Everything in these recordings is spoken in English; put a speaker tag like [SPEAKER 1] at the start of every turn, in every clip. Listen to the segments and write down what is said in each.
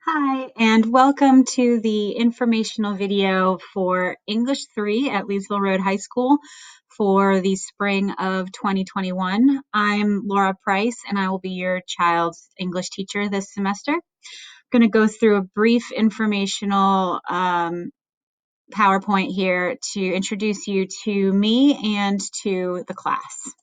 [SPEAKER 1] Hi, and welcome to the informational video for English 3 at Leesville Road High School for the spring of 2021. I'm Laura Price, and I will be your child's English teacher this semester. I'm going to go through a brief informational PowerPoint here to introduce you to me and to the class.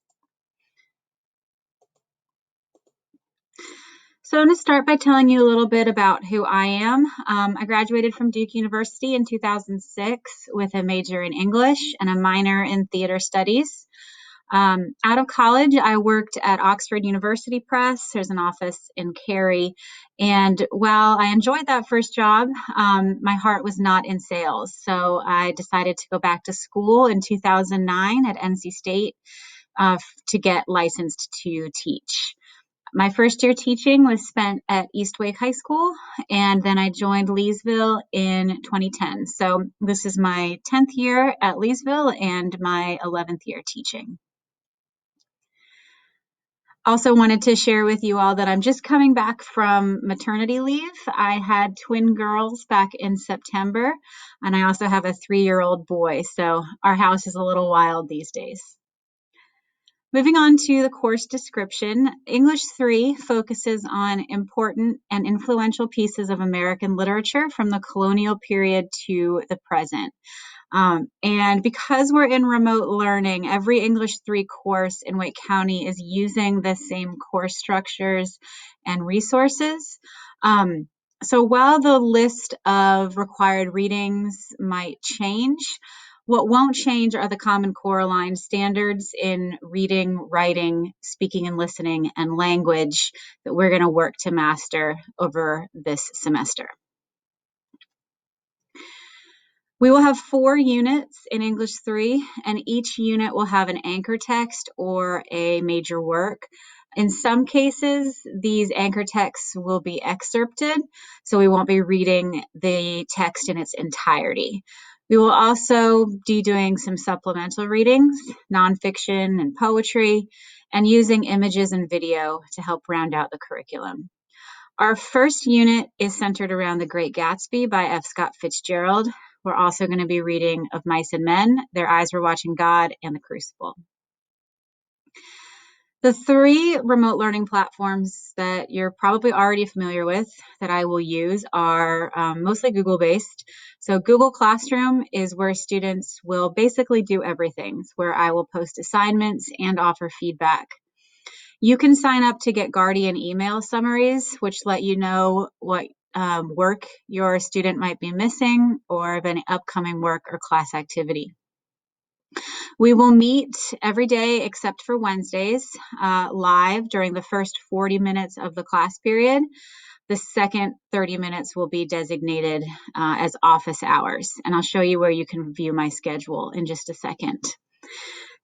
[SPEAKER 1] So I'm going to start by telling you a little bit about who I am. I graduated from Duke University in 2006 with a major in English and a minor in theater studies. Out of college, I worked at Oxford University Press. There's an office in Cary. And while I enjoyed that first job, my heart was not in sales. So I decided to go back to school in 2009 at NC State to get licensed to teach. My first year teaching was spent at East Wake High School, and then I joined Leesville in 2010. So this is my 10th year at Leesville and my 11th year teaching. Also wanted to share with you all that I'm just coming back from maternity leave. I had twin girls back in September, and I also have a 3-year-old boy, so our house is a little wild these days. Moving on to the course description, English 3 focuses on important and influential pieces of American literature from the colonial period to the present. And because we're in remote learning, every English 3 course in Wake County is using the same course structures and resources. So while the list of required readings might change, what won't change are the Common Core aligned standards in reading, writing, speaking and listening, and language that we're going to work to master over this semester. We will have 4 units in English 3, and each unit will have an anchor text or a major work. In some cases, these anchor texts will be excerpted, so we won't be reading the text in its entirety. We will also be doing some supplemental readings, nonfiction and poetry, and using images and video to help round out the curriculum. Our first unit is centered around The Great Gatsby by F. Scott Fitzgerald. We're also going to be reading Of Mice and Men, Their Eyes Were Watching God, and The Crucible. The 3 remote learning platforms that you're probably already familiar with that I will use are mostly Google-based. So Google Classroom is where students will basically do everything. It's where I will post assignments and offer feedback. You can sign up to get Guardian email summaries, which let you know what work your student might be missing or of any upcoming work or class activity. We will meet every day except for Wednesdays live during the first 40 minutes of the class period. The second 30 minutes will be designated as office hours, and I'll show you where you can view my schedule in just a second.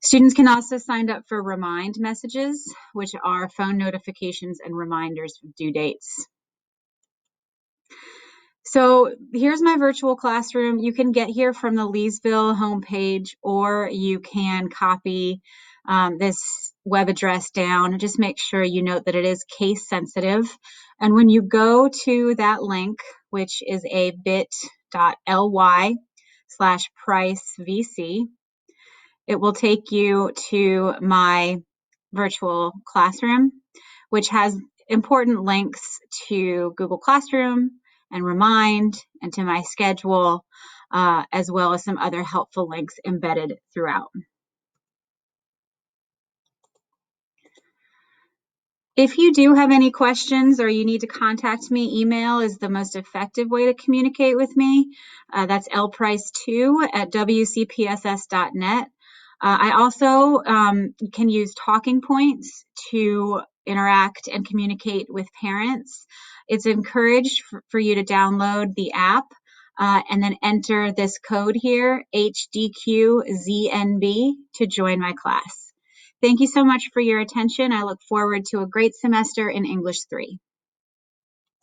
[SPEAKER 1] Students can also sign up for remind messages, which are phone notifications and reminders of due dates. So here's my virtual classroom. You can get here from the Leesville homepage, or you can copy this web address down. Just make sure you note that it is case sensitive. And when you go to that link, which is a bit.ly/pricevc, it will take you to my virtual classroom, which has important links to Google Classroom and Remind and to my schedule, as well as some other helpful links embedded throughout. If you do have any questions or you need to contact me, email is the most effective way to communicate with me. That's lprice2@wcpss.net. I also can use talking points to interact and communicate with parents. It's encouraged for you to download the app and then enter this code here, HDQZNB, to join my class. Thank you so much for your attention. I look forward to a great semester in English 3.